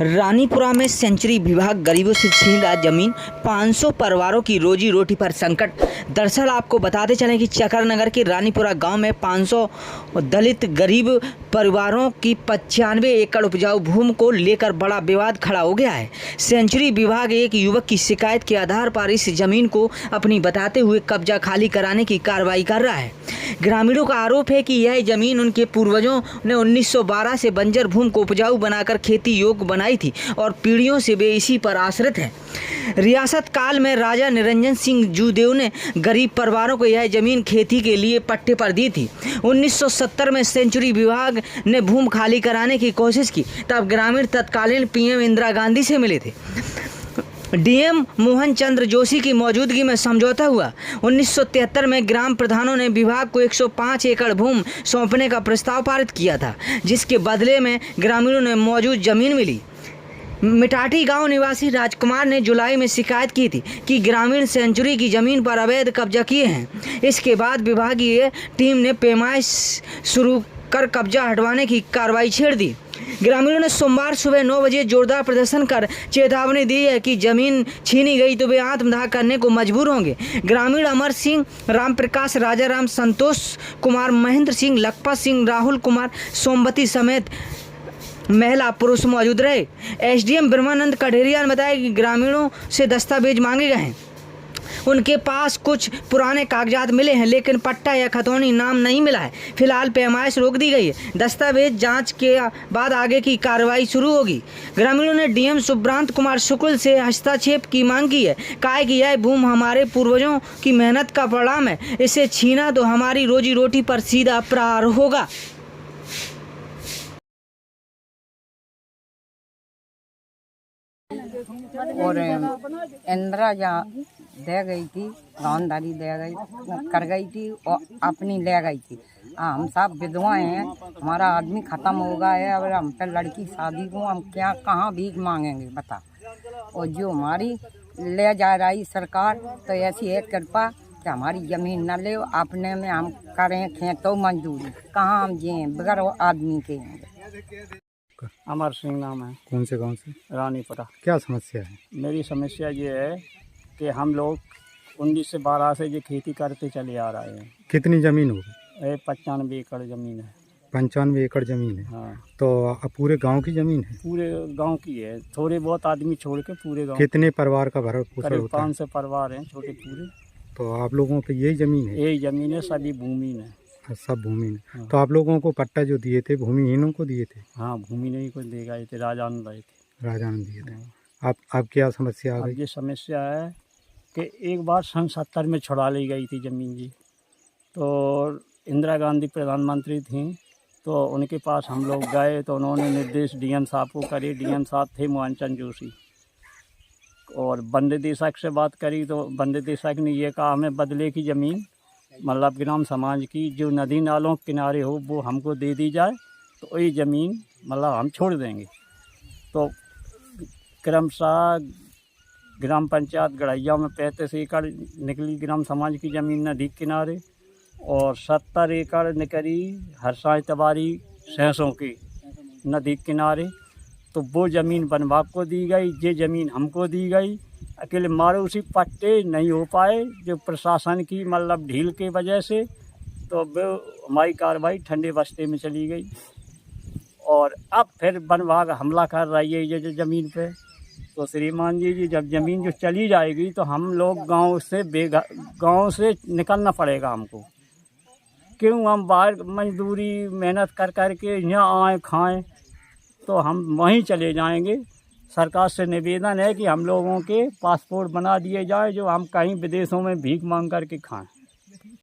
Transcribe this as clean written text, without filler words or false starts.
रानीपुरा में सेंचुरी विभाग गरीबों से छीन रहा जमीन, 500 परिवारों की रोजी रोटी पर संकट। दरअसल आपको बताते चलें कि चकरनगर के रानीपुरा गांव में 500 दलित गरीब परिवारों की 95 एकड़ उपजाऊ भूमि को लेकर बड़ा विवाद खड़ा हो गया है। सेंचुरी विभाग एक युवक की शिकायत के आधार पर इस जमीन को अपनी बताते हुए कब्जा खाली कराने की कार्रवाई कर रहा है। ग्रामीणों का आरोप है कि यह जमीन उनके पूर्वजों ने 1912 से बंजर भूमि को उपजाऊ बनाकर खेती योग्य बनाई थी और पीढ़ियों से वे इसी पर आश्रित हैं। रियासत काल में राजा निरंजन सिंह जूदेव ने गरीब परिवारों को यह जमीन खेती के लिए पट्टे पर दी थी। 1970 में सेंचुरी विभाग ने भूमि खाली कराने की कोशिश की, तब ग्रामीण तत्कालीन पीएम इंदिरा गांधी से मिले थे। डीएम मोहन चंद्र जोशी की मौजूदगी में समझौता हुआ। 1973 में ग्राम प्रधानों ने विभाग को 105 एकड़ भूमि सौंपने का प्रस्ताव पारित किया था, जिसके बदले में ग्रामीणों ने मौजूद जमीन मिली। मिटाटी गांव निवासी राजकुमार ने जुलाई में शिकायत की थी कि ग्रामीण सेंचुरी की जमीन पर अवैध कब्जा किए हैं। इसके बाद विभागीय टीम ने पैमाइश शुरू कर कब्जा हटवाने की कार्रवाई छेड़ दी। ग्रामीणों ने सोमवार सुबह 9 बजे जोरदार प्रदर्शन कर चेतावनी दी है कि जमीन छीनी गई तो वे आत्मदाह करने को मजबूर होंगे। ग्रामीण अमर सिंह, राम प्रकाश, राजाराम, संतोष कुमार, महेंद्र सिंह, लखपत सिंह, राहुल कुमार, सोमवती समेत महिला पुरुष मौजूद रहे। एसडीएम ब्रह्मानंद कढेरिया ने बताया कि ग्रामीणों से दस्तावेज मांगे गए हैं। उनके पास कुछ पुराने कागजात मिले हैं, लेकिन पट्टा या खतौनी नाम नहीं मिला है। फिलहाल पैमाइश रोक दी गई है। दस्तावेज जांच के बाद आगे की कार्रवाई शुरू होगी। ग्रामीणों ने डीएम सुब्रांत कुमार शुक्ल से हस्तक्षेप की मांग की है। कहा कि यह भूमि हमारे पूर्वजों की मेहनत का परिणाम है, इसे छीना तो हमारी रोजी रोटी पर सीधा प्रहार होगा। और इंदिरा दे गई थी, गांवदारी कर गई थी और अपनी ले गई थी। हम सब विधवाएं हैं, हमारा आदमी ख़त्म हो गया है। अब हम पे लड़की शादी को हम क्या कहाँ भीख मांगेंगे बता। और जो हमारी ले जा रही सरकार, तो ऐसी है कृपा कि हमारी ज़मीन न ले, अपने में हम करें खेतों मजदूरी, कहाँ हम जिए बगैर आदमी के। अमर सिंह नाम है। कौन से गांव से? रानीपुरा। क्या समस्या है? मेरी समस्या ये है कि हम लोग 1912 से ये खेती करते चले आ रहे हैं। कितनी जमीन होगी? 95 एकड़ ज़मीन है। 95 एकड़ जमीन है? हाँ। तो अब पूरे गांव की जमीन है? पूरे गांव की है, थोड़े बहुत आदमी छोड़ के पूरे गांव। कितने परिवार का भरण पोषण करीब होता है? 500 परिवार हैं, छोटे पूरे। तो आप लोगों पे यही जमीन है? यही ज़मीन है, सभी भूमि है। सब भूमि में? हाँ। तो आप लोगों को पट्टा जो दिए थे भूमिहीनों को दिए थे? हाँ, भूमि नहीं को दे गए थे, राजा ने दिए थे। राजा ने दिए थे। हाँ। आप क्या समस्या आ अब गई? ये समस्या है कि एक बार सन 70 में छुड़ा ली गई थी ज़मीन जी। तो इंदिरा गांधी प्रधानमंत्री थी, तो उनके पास हम लोग गए तो उन्होंने निर्देश डीएम साहब को करे। डीएम साहब थे मोहन चंद्र जोशी। और वन निदेशक से बात करी तो वन निदेशक ने ये कहा हमें बदले की ज़मीन, मतलब ग्राम समाज की जो नदी नालों के किनारे हो वो हमको दे दी जाए, तो वही ज़मीन मतलब हम छोड़ देंगे। तो क्रमशः ग्राम पंचायत गढ़ैया में 35 एकड़ निकली ग्राम समाज की ज़मीन नदी किनारे, और 70 एकड़ निकली हरसाई तबारी सहसों की नदी किनारे। तो वो ज़मीन वन विभाग को दी गई, ये ज़मीन हमको दी गई। अकेले मारे उसी पट्टे नहीं हो पाए, जो प्रशासन की मतलब ढील के वजह से, तो वो हमारी कार्रवाई ठंडे बस्ते में चली गई। और अब फिर वन विभाग हमला कर रही है ये जो ज़मीन पे। तो श्रीमान जी जब ज़मीन जो चली जाएगी तो हम लोग गांव से निकलना पड़ेगा हमको। क्यों हम बाहर मजदूरी मेहनत कर कर के यहाँ आए खाएं, तो हम वहीं चले जाएंगे। सरकार से निवेदन है कि हम लोगों के पासपोर्ट बना दिए जाए, जो हम कहीं विदेशों में भीख मांग करके खाएं।